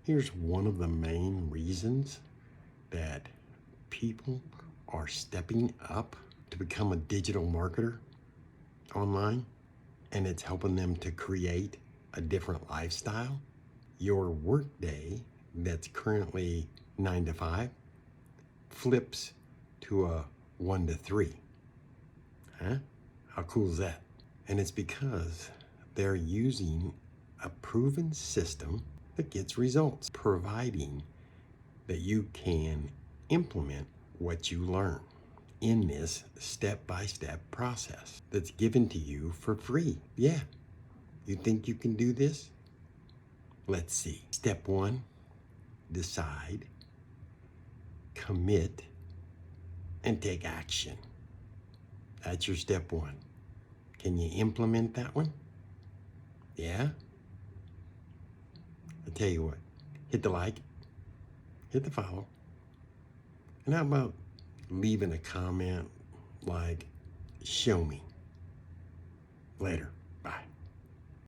Here's one of the main reasons that people are stepping up to become a digital marketer online, and it's helping them to create a different lifestyle. Your workday that's currently 9 to 5 flips to a 1 to 3. Huh? How cool is that? And it's because they're using a proven system that gets results, providing that you can implement what you learn in this step-by-step process that's given to you for free. Yeah, you think you can do this? Let's see. Step 1, decide, commit, and take action. That's your step 1. Can you implement that one? Yeah? I tell you what, hit the like, hit the follow, and how about leaving a comment like, show me. Later.